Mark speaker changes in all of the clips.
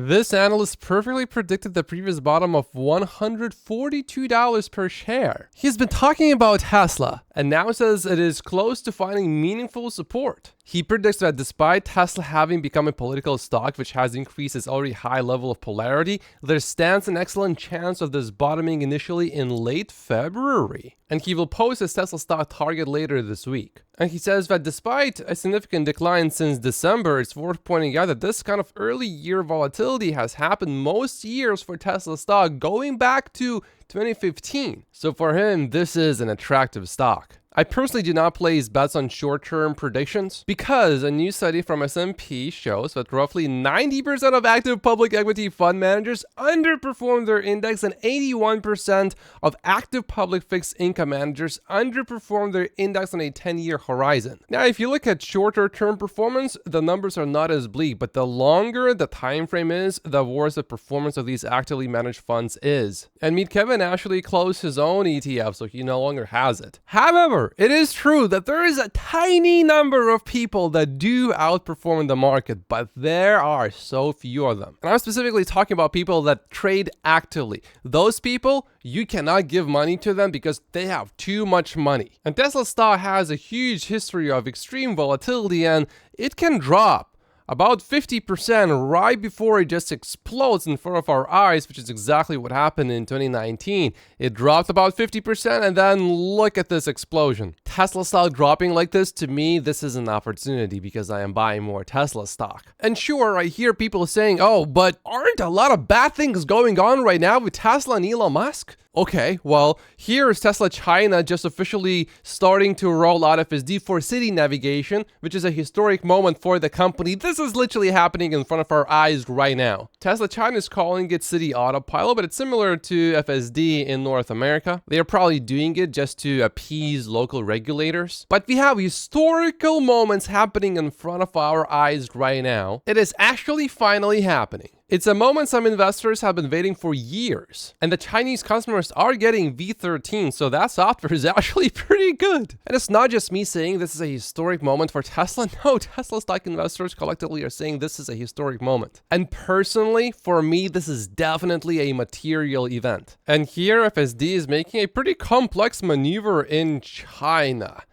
Speaker 1: This analyst perfectly predicted the previous bottom of $142 per share. He's been talking about Tesla and now says it is close to finding meaningful support. He predicts that despite Tesla having become a political stock which has increased its already high level of polarity, there stands an excellent chance of this bottoming initially in late February. And he will post his Tesla stock target later this week. And he says that despite a significant decline since December, it's worth pointing out that this kind of early year volatility has happened most years for Tesla stock going back to 2015. So for him, this is an attractive stock. I personally do not place bets on short-term predictions because a new study from S&P shows that roughly 90% of active public equity fund managers underperform their index and 81% of active public fixed income managers underperform their index on a 10-year horizon. Now, if you look at shorter-term performance, the numbers are not as bleak, but the longer the time frame is, the worse the performance of these actively managed funds is. And meet Kevin actually closed his own ETF, so he no longer has it. However, it is true that there is a tiny number of people that do outperform the market, but there are so few of them. And I'm specifically talking about people that trade actively. Those people, you cannot give money to them because they have too much money. And Tesla stock has a huge history of extreme volatility, and it can drop about 50% right before it just explodes in front of our eyes, which is exactly what happened in 2019. It dropped about 50% and then look at this explosion. Tesla stock dropping like this, to me, this is an opportunity because I am buying more Tesla stock. And sure, I hear people saying, oh, but aren't a lot of bad things going on right now with Tesla and Elon Musk? Okay, well, here is Tesla China just officially starting to roll out FSD for city navigation, which is a historic moment for the company. This is literally happening in front of our eyes right now. Tesla China is calling it City Autopilot, but it's similar to FSD in North America. They are probably doing it just to appease local regulators. But we have historical moments happening in front of our eyes right now. It is actually finally happening. It's a moment some investors have been waiting for years, and the Chinese customers are getting V13, so that software is actually pretty good. And it's not just me saying this is a historic moment for Tesla. No, Tesla stock investors collectively are saying this is a historic moment. And personally, for me, this is definitely a material event. And here, FSD is making a pretty complex maneuver in China.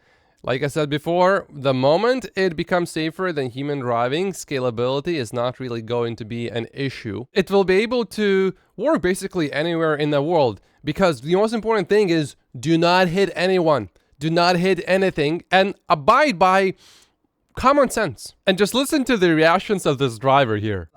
Speaker 1: Like I said before, the moment it becomes safer than human driving, scalability is not really going to be an issue. It will be able to work basically anywhere in the world because the most important thing is do not hit anyone, do not hit anything, and abide by common sense. And just listen to the reactions of this driver here.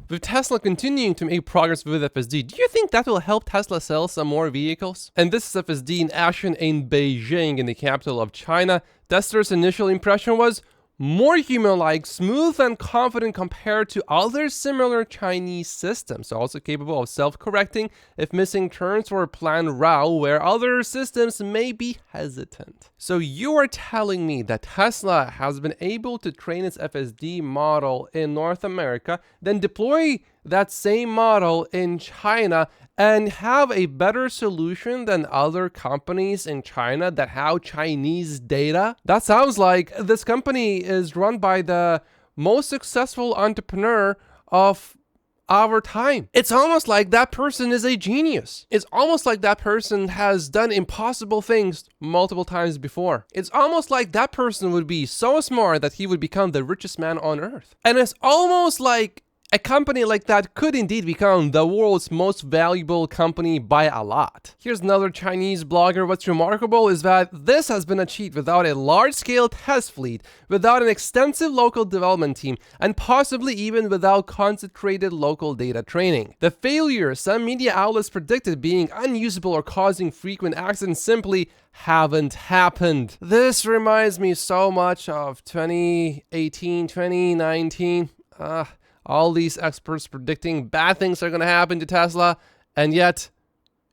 Speaker 1: With Tesla continuing to make progress with FSD, do you think that will help Tesla sell some more vehicles? And this is FSD in action in Beijing, in the capital of China. Testers' initial impression was more human-like, smooth and confident compared to other similar Chinese systems, also capable of self-correcting if missing turns or a planned route where other systems may be hesitant. So you are telling me that Tesla has been able to train its FSD model in North America, then deploy that same model in China and have a better solution than other companies in China that have Chinese data? That sounds like this company is run by the most successful entrepreneur of our time. It's almost like that person is a genius. It's almost like that person has done impossible things multiple times before. It's almost like that person would be so smart that he would become the richest man on earth. And it's almost like a company like that could indeed become the world's most valuable company by a lot. Here's another Chinese blogger. What's remarkable is that this has been achieved without a large-scale test fleet, without an extensive local development team, and possibly even without concentrated local data training. The failures some media outlets predicted being unusable or causing frequent accidents simply haven't happened. This reminds me so much of 2018, 2019. All these experts predicting bad things are going to happen to Tesla, and yet,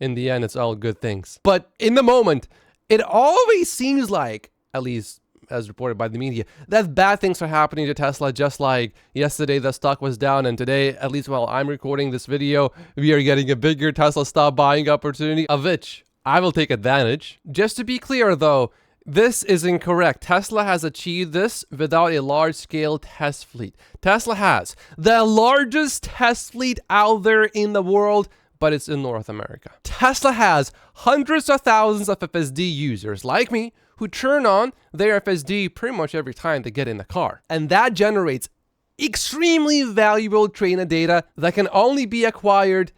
Speaker 1: in the end, it's all good things. But in the moment, it always seems like, at least as reported by the media, that bad things are happening to Tesla, just like yesterday the stock was down, and today, at least while I'm recording this video, we are getting a bigger Tesla stock buying opportunity, of which I will take advantage. Just to be clear though, This is incorrect. Tesla has achieved this without a large-scale test fleet. Tesla has the largest test fleet out there in the world, but it's in North America. Tesla has hundreds of thousands of FSD users like me who turn on their FSD pretty much every time they get in the car. And that generates extremely valuable trainer data that can only be acquired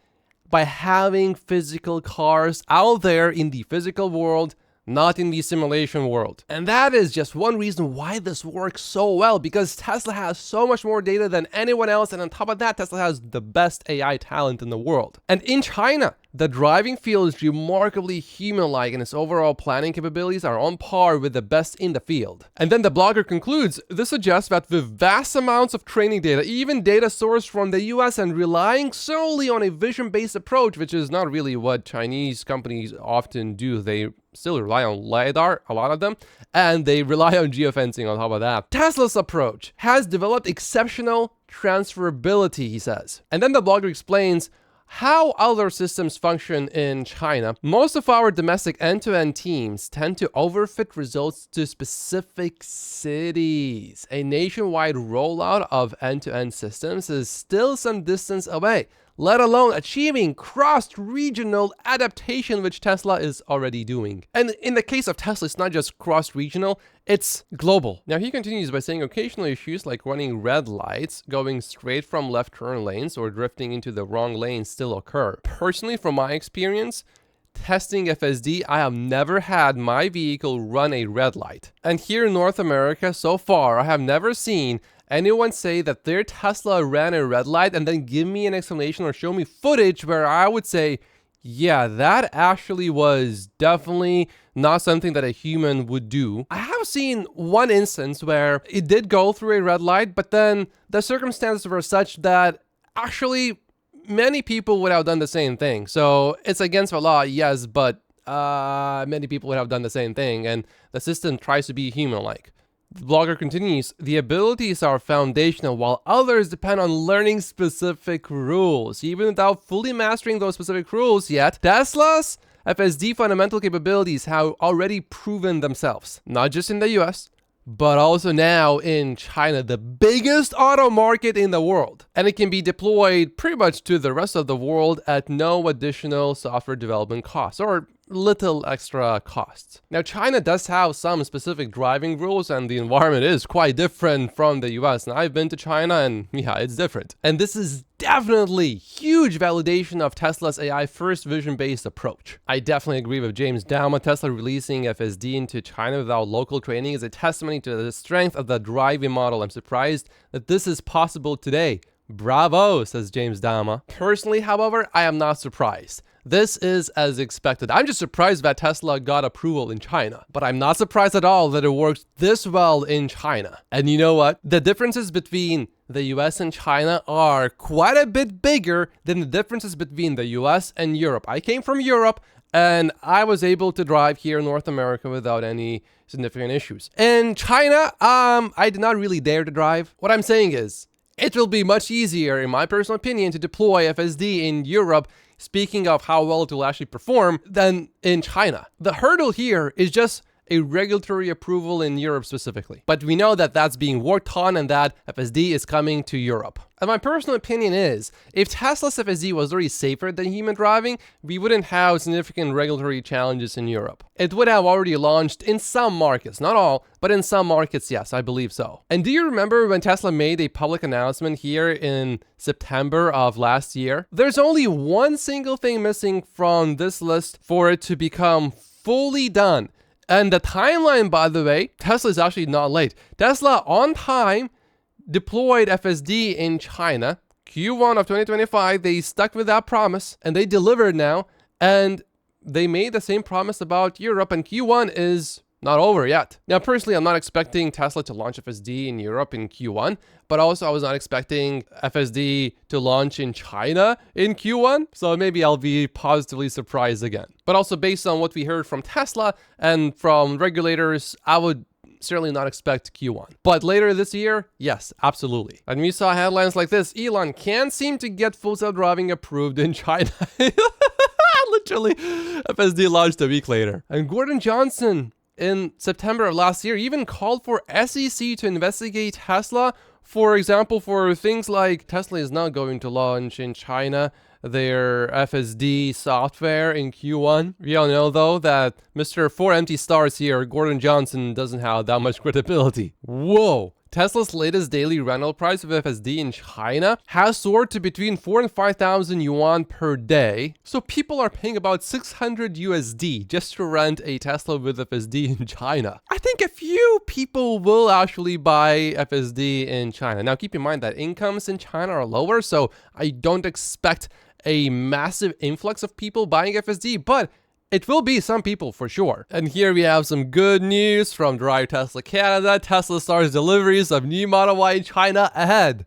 Speaker 1: by having physical cars out there in the physical world, not in the simulation world. And that is just one reason why this works so well, because Tesla has so much more data than anyone else, and on top of that, Tesla has the best AI talent in the world. And in China, the driving field is remarkably human-like, and its overall planning capabilities are on par with the best in the field. And then the blogger concludes, this suggests that with vast amounts of training data, even data sourced from the US, and relying solely on a vision-based approach, which is not really what Chinese companies often do. They still rely on LiDAR, a lot of them, and they rely on geofencing on top of that. Tesla's approach has developed exceptional transferability, he says. And then the blogger explains how other systems function in China. Most of our domestic end-to-end teams tend to overfit results to specific cities. A nationwide rollout of end-to-end systems is still some distance away, let alone achieving cross-regional adaptation, which Tesla is already doing. And in the case of Tesla, it's not just cross-regional, it's global. Now, he continues by saying occasional issues like running red lights, going straight from left turn lanes, or drifting into the wrong lane still occur. Personally, from my experience, testing FSD, I have never had my vehicle run a red light. And here in North America, so far, I have never seen anyone say that their Tesla ran a red light and then give me an explanation or show me footage where I would say, yeah, that actually was definitely not something that a human would do. I have seen one instance where it did go through a red light, but then the circumstances were such that actually many people would have done the same thing. So it's against the law, yes, but many people would have done the same thing, and the system tries to be human-like. The blogger continues, the abilities are foundational while others depend on learning specific rules. Even without fully mastering those specific rules yet, Tesla's FSD fundamental capabilities have already proven themselves, not just in the US, but also now in China, the biggest auto market in the world. And it can be deployed pretty much to the rest of the world at no additional software development costs, or little extra costs. Now, China does have some specific driving rules, and the environment is quite different from the US. And I've been to China, and yeah, it's different. And this is definitely huge validation of Tesla's AI first vision-based approach. I definitely agree with James Dama. Tesla releasing FSD into China without local training is a testimony to the strength of the driving model. I'm surprised that this is possible today. Bravo, says James Dama. Personally, however, I am not surprised. This is as expected. I'm just surprised that Tesla got approval in China, but I'm not surprised at all that it works this well in China. And you know what? The differences between the US and China are quite a bit bigger than the differences between the US and Europe. I came from Europe, and I was able to drive here in North America without any significant issues. In China, I did not really dare to drive. What I'm saying is, it will be much easier, in my personal opinion, to deploy FSD in Europe, speaking of how well it will actually perform, than in China. The hurdle here is just a regulatory approval in Europe specifically. But we know that that's being worked on and that FSD is coming to Europe. And my personal opinion is, if Tesla's FSD was already safer than human driving, we wouldn't have significant regulatory challenges in Europe. It would have already launched in some markets, not all, but in some markets, yes, I believe so. And do you remember when Tesla made a public announcement here in September of last year? There's only one single thing missing from this list for it to become fully done. And the timeline, by the way, Tesla is actually not late. Tesla, on time, deployed FSD in China. Q1 of 2025, they stuck with that promise, and they delivered now. And they made the same promise about Europe, and Q1 is not over yet. Now, personally, I'm not expecting Tesla to launch FSD in Europe in Q1, but also I was not expecting FSD to launch in China in Q1, so maybe I'll be positively surprised again. But also based on what we heard from Tesla and from regulators, I would certainly not expect Q1. But later this year, yes, absolutely. And we saw headlines like this: Elon can't seem to get full self-driving approved in China. Literally, FSD launched a week later. And Gordon Johnson in September of last year even called for SEC to investigate Tesla. For example, for things like Tesla is now going to launch in China their FSD software in Q1. We all know, though, that Mr. 4 empty stars here, Gordon Johnson, doesn't have that much credibility. Whoa! Tesla's latest daily rental price of FSD in China has soared to between 4,000 and 5,000 yuan per day. So people are paying about 600 USD just to rent a Tesla with FSD in China. I think a few people will actually buy FSD in China. Now keep in mind that incomes in China are lower, so I don't expect a massive influx of people buying FSD, but it will be some people for sure. And here we have some good news from Drive Tesla Canada. Tesla starts deliveries of new Model Y in China ahead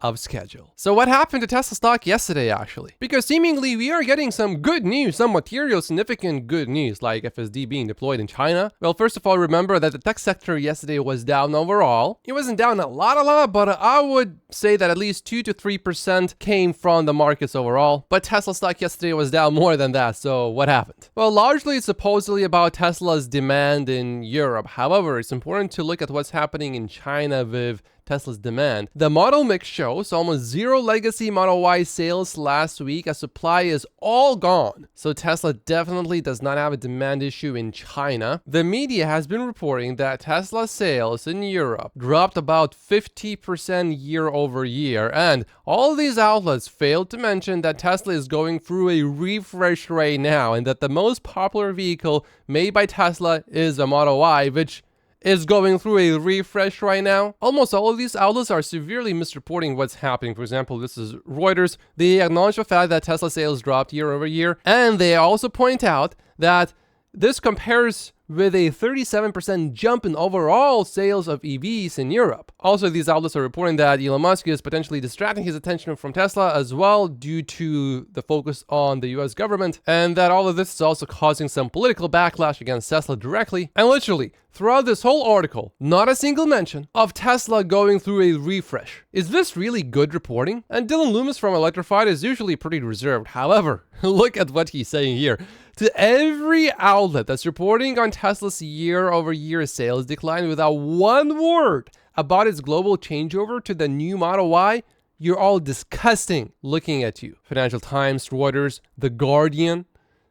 Speaker 1: of schedule. So what happened to Tesla stock yesterday actually? Because seemingly we are getting some good news, some material significant good news like FSD being deployed in China. Well, first of all, remember that the tech sector yesterday was down overall. It wasn't down a lot, but I would say that at least 2 to 3% came from the markets overall. But Tesla stock yesterday was down more than that, so what happened? Well, largely it's supposedly about Tesla's demand in Europe. However, it's important to look at what's happening in China with Tesla's demand. The model mix shows almost zero legacy Model Y sales last week as supply is all gone. So Tesla definitely does not have a demand issue in China. The media has been reporting that Tesla sales in Europe dropped about 50% year over year, and all these outlets failed to mention that Tesla is going through a refresh right now and that the most popular vehicle made by Tesla is a Model Y, which is going through a refresh right now. Almost all of these outlets are severely misreporting what's happening. For example, this is Reuters. They acknowledge the fact that Tesla sales dropped year over year, and they also point out that this compares with a 37% jump in overall sales of EVs in Europe. Also, these outlets are reporting that Elon Musk is potentially distracting his attention from Tesla as well due to the focus on the US government, and that all of this is also causing some political backlash against Tesla directly. And literally, throughout this whole article, not a single mention of Tesla going through a refresh. Is this really good reporting? And Dylan Loomis from Electrified is usually pretty reserved. However, look at what he's saying here. To every outlet that's reporting on Tesla's year-over-year sales decline without one word about its global changeover to the new Model Y, you're all disgusting looking at you. Financial Times, Reuters, The Guardian.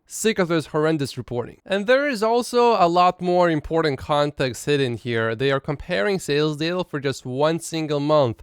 Speaker 1: Sick of this horrendous reporting. And there is also a lot more important context hidden here. They are comparing sales data for just one single month,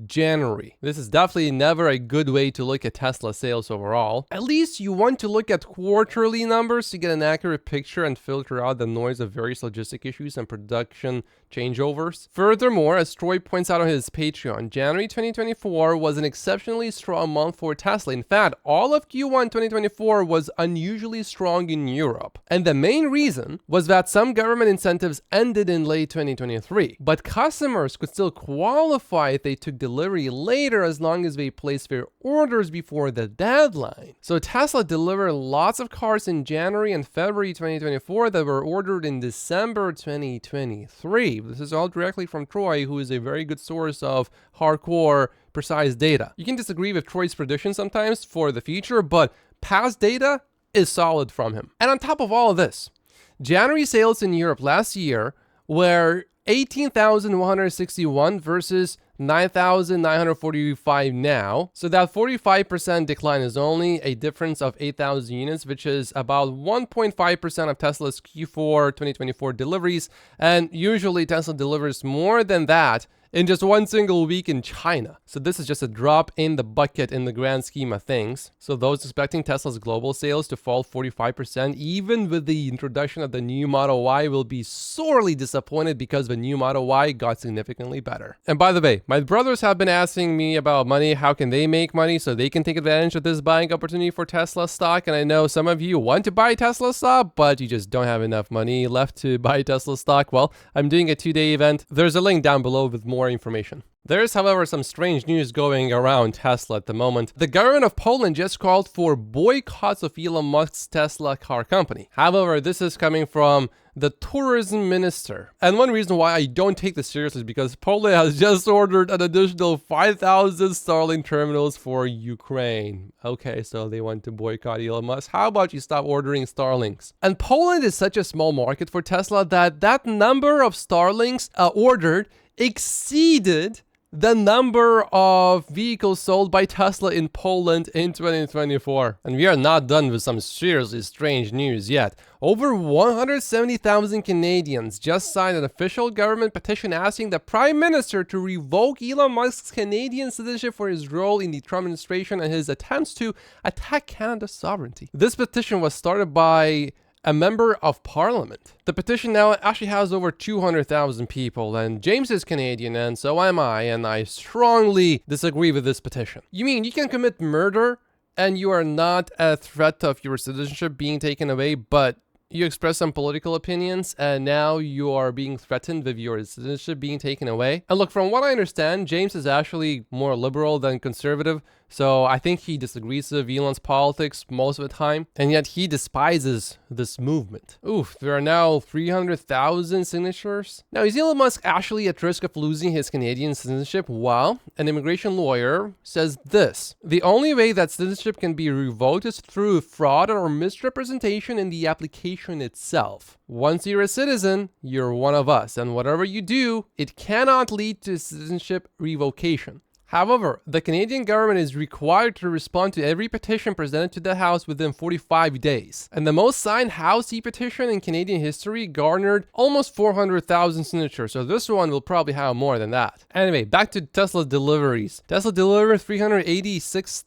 Speaker 1: January. This is definitely never a good way to look at Tesla sales overall. At least you want to look at quarterly numbers to get an accurate picture and filter out the noise of various logistic issues and production changeovers. Furthermore, as Troy points out on his Patreon, January 2024 was an exceptionally strong month for Tesla. In fact, all of Q1 2024 was unusually strong in Europe. And the main reason was that some government incentives ended in late 2023, but customers could still qualify if they took delivery later as long as they placed their orders before the deadline. So Tesla delivered lots of cars in January and February 2024 that were ordered in December 2023. This is all directly from Troy, who is a very good source of hardcore, precise data. You can disagree with Troy's prediction sometimes for the future, but past data is solid from him. And on top of all of this, January sales in Europe last year were 18,161 versus 9,945 now. So that 45% decline is only a difference of 8,000 units, which is about 1.5% of Tesla's Q4 2024 deliveries. And usually Tesla delivers more than that in just one single week in China. So this is just a drop in the bucket in the grand scheme of things. So those expecting Tesla's global sales to fall 45%, even with the introduction of the new Model Y, will be sorely disappointed because the new Model Y got significantly better. And by the way, my brothers have been asking me about money. How can they make money so they can take advantage of this buying opportunity for Tesla stock? And I know some of you want to buy Tesla stock, but you just don't have enough money left to buy Tesla stock. Well, I'm doing a 2-day event. There's a link down below with more information. There's, however, some strange news going around Tesla at the moment. The government of Poland just called for boycotts of Elon Musk's Tesla car company. However, this is coming from the tourism minister. And one reason why I don't take this seriously is because Poland has just ordered an additional 5,000 Starlink terminals for Ukraine. Okay, so they want to boycott Elon Musk. How about you stop ordering Starlinks? And Poland is such a small market for Tesla that number of Starlinks ordered exceeded the number of vehicles sold by Tesla in Poland in 2024. And we are not done with some seriously strange news yet. Over 170,000 Canadians just signed an official government petition asking the Prime Minister to revoke Elon Musk's Canadian citizenship for his role in the Trump administration and his attempts to attack Canada's sovereignty. This petition was started by a member of parliament. The petition now actually has over 200,000 people, and James is Canadian and so am I, and I strongly disagree with this petition. You mean you can commit murder and you are not a threat of your citizenship being taken away, but you express some political opinions and now you are being threatened with your citizenship being taken away? And look, from what I understand, James is actually more liberal than conservative, so I think he disagrees with Elon's politics most of the time, and yet he despises this movement. Oof, there are now 300,000 signatures. Now, is Elon Musk actually at risk of losing his Canadian citizenship? Well, an immigration lawyer says this: the only way that citizenship can be revoked is through fraud or misrepresentation in the application itself. Once you're a citizen, you're one of us, and whatever you do, it cannot lead to citizenship revocation. However, the Canadian government is required to respond to every petition presented to the House within 45 days. And the most signed House e-petition in Canadian history garnered almost 400,000 signatures, so this one will probably have more than that. Anyway, back to Tesla deliveries. Tesla delivered 386,000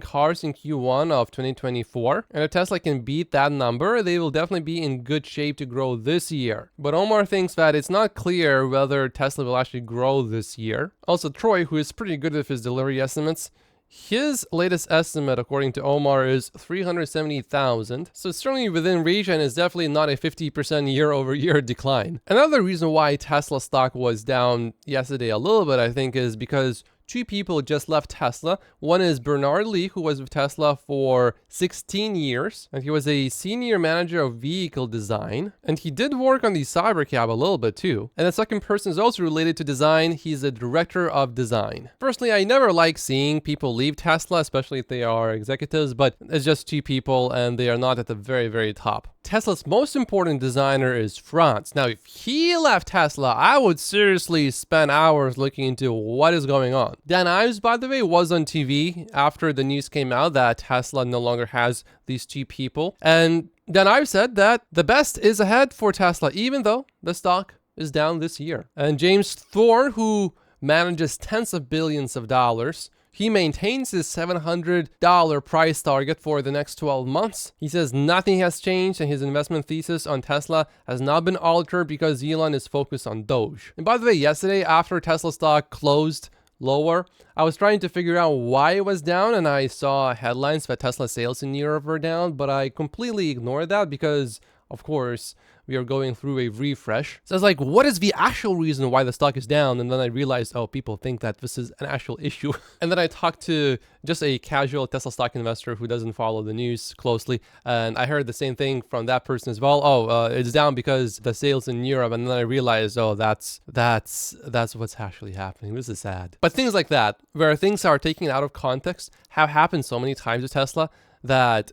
Speaker 1: cars in Q1 of 2024, and if Tesla can beat that number, they will definitely be in good shape to grow this year. But Omar thinks that it's not clear whether Tesla will actually grow this year. Also, Troy, who is pretty good with his delivery estimates, his latest estimate, according to Omar, is 370,000. So it's certainly within reach and is definitely not a 50% year-over-year decline. Another reason why Tesla stock was down yesterday a little bit, I think, is because two people just left Tesla. One is Bernard Lee, who was with Tesla for 16 years, and he was a senior manager of vehicle design, and he did work on the Cybercab a little bit too. And the second person is also related to design. He's a director of design. Personally, I never like seeing people leave Tesla, especially if they are executives, but it's just two people and they are not at the very, very top. Tesla's most important designer is Franz. Now, if he left Tesla, I would seriously spend hours looking into what is going on. Dan Ives, by the way, was on TV after the news came out that Tesla no longer has these two people. And Dan Ives said that the best is ahead for Tesla, even though the stock is down this year. And James Thorne, who manages tens of billions of dollars, he maintains his $700 price target for the next 12 months. He says nothing has changed and his investment thesis on Tesla has not been altered because Elon is focused on Doge. And by the way, yesterday after Tesla stock closed lower, I was trying to figure out why it was down, and I saw headlines that Tesla sales in Europe were down, but I completely ignored that because, of course, we are going through a refresh. So I was like, what is the actual reason why the stock is down? And then I realized, oh, people think that this is an actual issue. And then I talked to just a casual Tesla stock investor who doesn't follow the news closely. And I heard the same thing from that person as well. Oh, it's down because the sales in Europe. And then I realized, oh, that's what's actually happening. This is sad. But things like that, where things are taken out of context, have happened so many times with Tesla that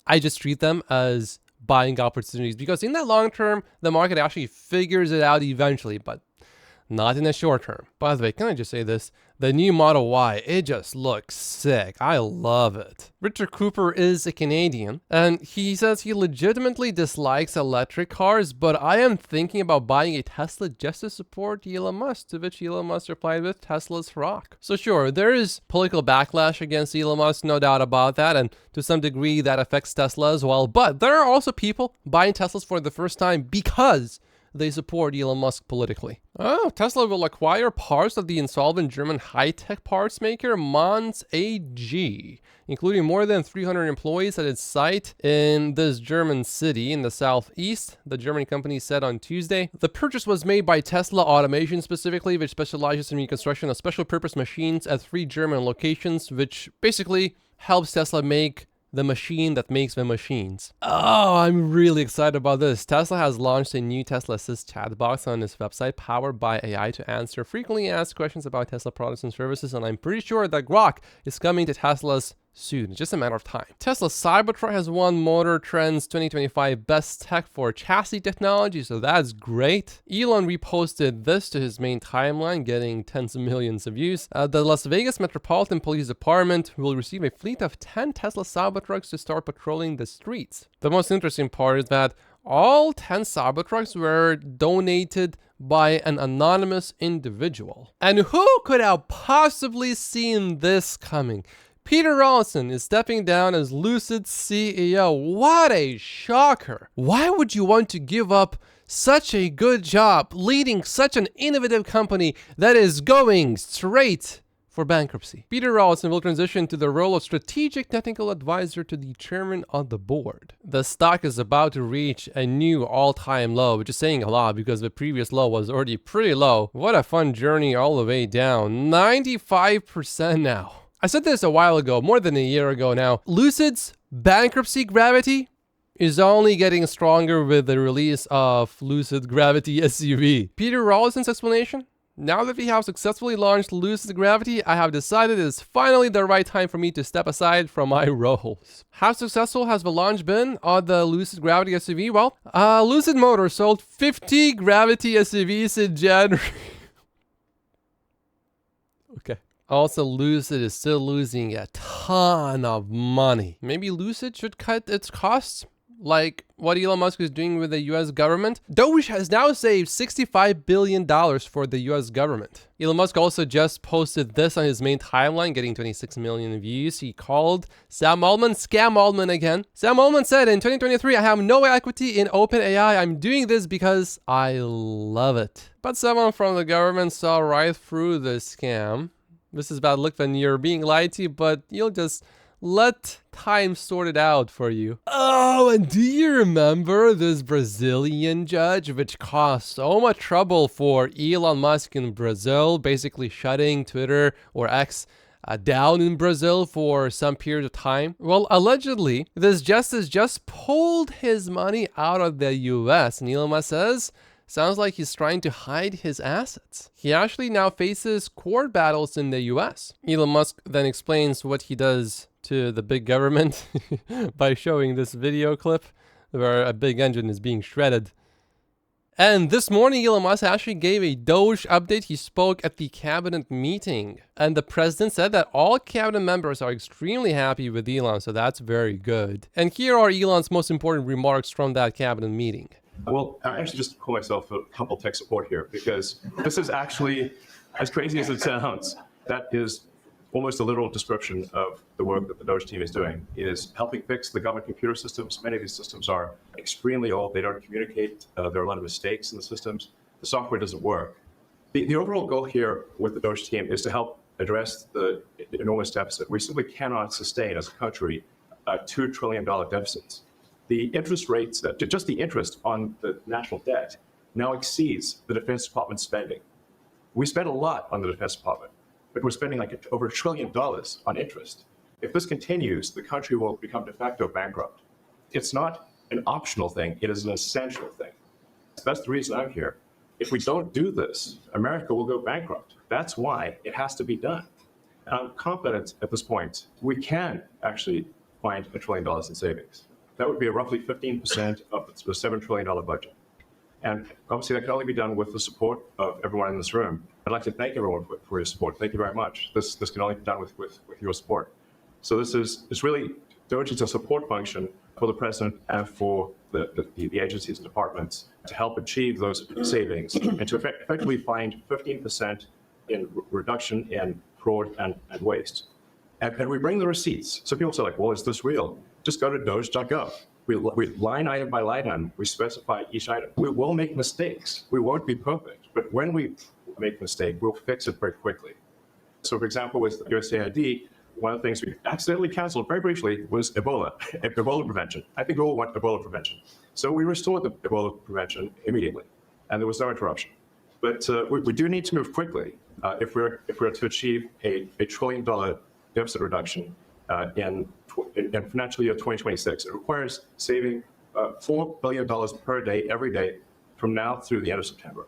Speaker 1: I just treat them as buying opportunities, because in the long term, the market actually figures it out eventually, but not in the short term. By the way, can I just say this? The new Model Y, it just looks sick. I love it. Richard Cooper is a Canadian, and he says he legitimately dislikes electric cars, but I am thinking about buying a Tesla just to support Elon Musk, to which Elon Musk replied with, Tesla's rock. So sure, there is political backlash against Elon Musk, no doubt about that, and to some degree that affects Tesla as well, but there are also people buying Teslas for the first time because they support Elon Musk politically. Oh, Tesla will acquire parts of the insolvent German high-tech parts maker Manz AG, including more than 300 employees at its site in this German city in the southeast, the German company said on Tuesday. The purchase was made by Tesla Automation specifically, which specializes in reconstruction of special purpose machines at 3 German locations, which basically helps Tesla make the machine that makes the machines. Oh, I'm really excited about this. Tesla has launched a new Tesla Assist chat box on its website powered by AI to answer frequently asked questions about Tesla products and services, and I'm pretty sure that Grok is coming to Tesla's soon. It's just a matter of time. Tesla Cybertruck has won Motor Trend's 2025 Best Tech for Chassis Technology, so that's great. Elon reposted this to his main timeline, getting tens of millions of views. The Las Vegas Metropolitan Police Department will receive a fleet of 10 Tesla Cybertrucks to start patrolling the streets. The most interesting part is that all 10 Cybertrucks were donated by an anonymous individual. And who could have possibly seen this coming? Peter Rawlinson is stepping down as Lucid's CEO. What a shocker. Why would you want to give up such a good job leading such an innovative company that is going straight for bankruptcy? Peter Rawlinson will transition to the role of strategic technical advisor to the chairman of the board. The stock is about to reach a new all-time low, which is saying a lot because the previous low was already pretty low. What a fun journey all the way down. 95% now. I said this a while ago, more than a year ago now. Lucid's bankruptcy gravity is only getting stronger with the release of Lucid Gravity SUV. Peter Rawlinson's explanation? Now that we have successfully launched Lucid Gravity, I have decided it is finally the right time for me to step aside from my roles. How successful has the launch been on the Lucid Gravity SUV? Well, Lucid Motors sold 50 Gravity SUVs in January. Okay. Also, Lucid is still losing a ton of money. Maybe Lucid should cut its costs, like what Elon Musk is doing with the US government. Doge has now saved $65 billion for the US government. Elon Musk also just posted this on his main timeline, getting 26 million views. He called Sam Altman Scam Altman again. Sam Altman said, in 2023, I have no equity in OpenAI. I'm doing this because I love it. But someone from the government saw right through the scam. This is bad luck when you're being lied to, but you'll just let time sort it out for you. Oh, and do you remember this Brazilian judge, which caused so much trouble for Elon Musk in Brazil, basically shutting Twitter or X down in Brazil for some period of time? Well, allegedly, this justice just pulled his money out of the US, and Elon Musk says, sounds like he's trying to hide his assets. He actually now faces court battles in the US. Elon Musk then explains what he does to the big government by showing this video clip where a big engine is being shredded. And this morning, Elon Musk actually gave a Doge update. He spoke at the cabinet meeting, and the president said that all cabinet members are extremely happy with Elon, so that's very good. And here are Elon's most important remarks from that cabinet meeting.
Speaker 2: Well, I actually just call myself a humble tech support here because this is actually, as crazy as it sounds, that is almost a literal description of the work that the Doge team is doing, is helping fix the government computer systems. Many of these systems are extremely old. They don't communicate. There are a lot of mistakes in the systems. The software doesn't work. The overall goal here with the Doge team is to help address the enormous deficit. We simply cannot sustain as a country $2 trillion deficits. The interest rates, just the interest on the national debt now exceeds the Defense Department spending. We spend a lot on the Defense Department, but we're spending like over $1 trillion on interest. If this continues, the country will become de facto bankrupt. It's not an optional thing, it is an essential thing. That's the reason I'm here. If we don't do this, America will go bankrupt. That's why it has to be done. And I'm confident at this point, we can actually find $1 trillion in savings. That would be roughly 15% of the $7 trillion budget. And obviously that can only be done with the support of everyone in this room. I'd like to thank everyone for your support. Thank you very much. This can only be done with your support. So it's really, Doge is a support function for the president and for the agencies and departments to help achieve those savings and to effectively find 15% in reduction in fraud and waste. And we bring the receipts. So people say like, well, is this real? Just go to doge.gov. We line item by line item, we specify each item. We will make mistakes. We won't be perfect. But when we make a mistake, we'll fix it very quickly. So for example, with USAID, one of the things we accidentally canceled very briefly was Ebola prevention. I think we all want Ebola prevention. So we restored the Ebola prevention immediately, and there was no interruption. But we do need to move quickly if we're to achieve a $1 trillion deficit reduction in financial year 2026. It requires saving $4 billion per day, every day, from now through the end of September.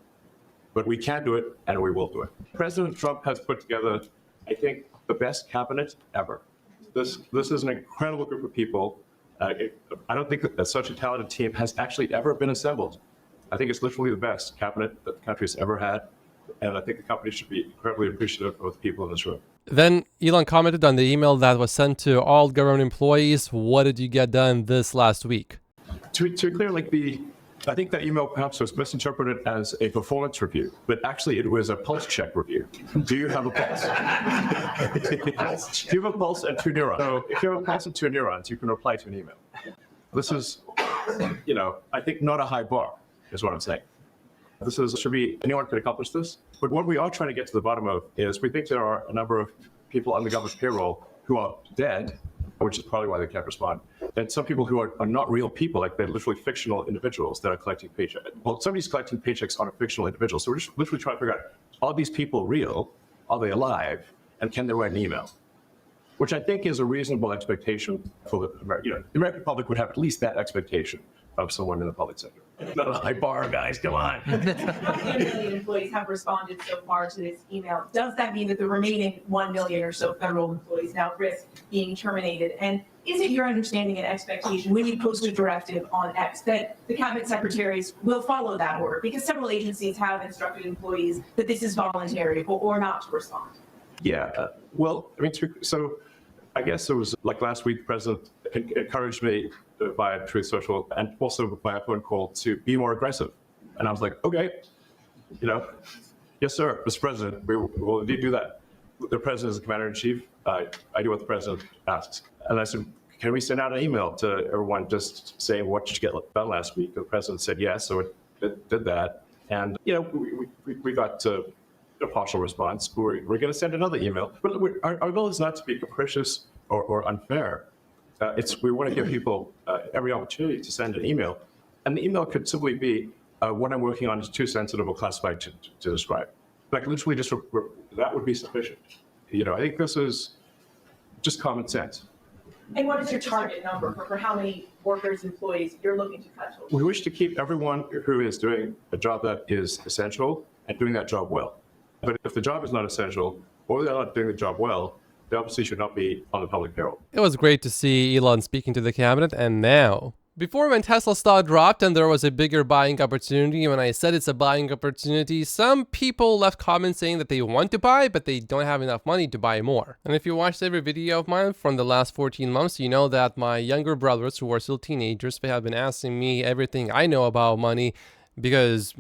Speaker 2: But we can do it, and we will do it. President Trump has put together, I think, the best cabinet ever. This is an incredible group of people. I don't think that such a talented team has actually ever been assembled. I think it's literally the best cabinet that the country's ever had, and I think the company should be incredibly appreciative of the people in this room.
Speaker 1: Then Elon commented on the email that was sent to all government employees. What did you get done this last week?
Speaker 2: To be clear, I think that email perhaps was misinterpreted as a performance review, but actually it was a pulse check review. Do you have a pulse? Do you have a pulse and 2 neurons? So if you have a pulse and 2 neurons, you can reply to an email. This is, I think not a high bar, is what I'm saying. Should be, anyone could accomplish this. But what we are trying to get to the bottom of is we think there are a number of people on the government payroll who are dead, which is probably why they can't respond. And some people who are not real people, like they're literally fictional individuals that are collecting paychecks. Well, somebody's collecting paychecks on a fictional individual. So we're just literally trying to figure out, are these people real? Are they alive? And can they write an email? Which I think is a reasonable expectation for the American, the American public would have at least that expectation of someone in the public sector. Not a high bar, guys, come on.
Speaker 3: 1 million employees have responded so far to this email. Does that mean that the remaining 1 million or so federal employees now risk being terminated? And is it your understanding and expectation when you post a directive on X that the cabinet secretaries will follow that order? Because several agencies have instructed employees that this is voluntary or not to respond.
Speaker 2: Yeah, well, so I guess it was like last week, the president encouraged me via Truth Social and also by a phone call to be more aggressive. And I was like, okay, yes, sir, Mr. President, we will indeed do that. The president is the commander in chief. I do what the president asks. And I said, can we send out an email to everyone just saying what did you get done last week? The president said yes, so it did that. And, we got a partial response. We're going to send another email. But our goal is not to be capricious or unfair. We want to give people every opportunity to send an email. And the email could simply be, what I'm working on is too sensitive or classified to describe. Like literally just, that would be sufficient. I think this is just common sense.
Speaker 3: And what is your target number for how many workers, employees you're looking to cut?
Speaker 2: We wish to keep everyone who is doing a job that is essential and doing that job well. But if the job is not essential or they're not doing the job well, they obviously should not be on the public payroll.
Speaker 1: It was great to see Elon speaking to the cabinet, and now, before when Tesla stock dropped and there was a bigger buying opportunity, when I said it's a buying opportunity, some people left comments saying that they want to buy, but they don't have enough money to buy more. And if you watched every video of mine from the last 14 months, you know that my younger brothers, who are still teenagers, have been asking me everything I know about money. Because,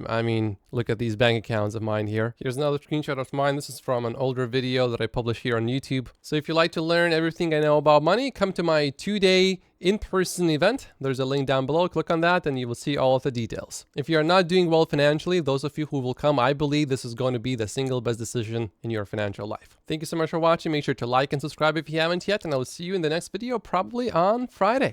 Speaker 1: look at these bank accounts of mine here. Here's another screenshot of mine. This is from an older video that I published here on YouTube. So if you'd like to learn everything I know about money, come to my 2-day in-person event. There's a link down below. Click on that and you will see all of the details. If you are not doing well financially, those of you who will come, I believe this is going to be the single best decision in your financial life. Thank you so much for watching. Make sure to like and subscribe if you haven't yet, and I will see you in the next video, probably on Friday.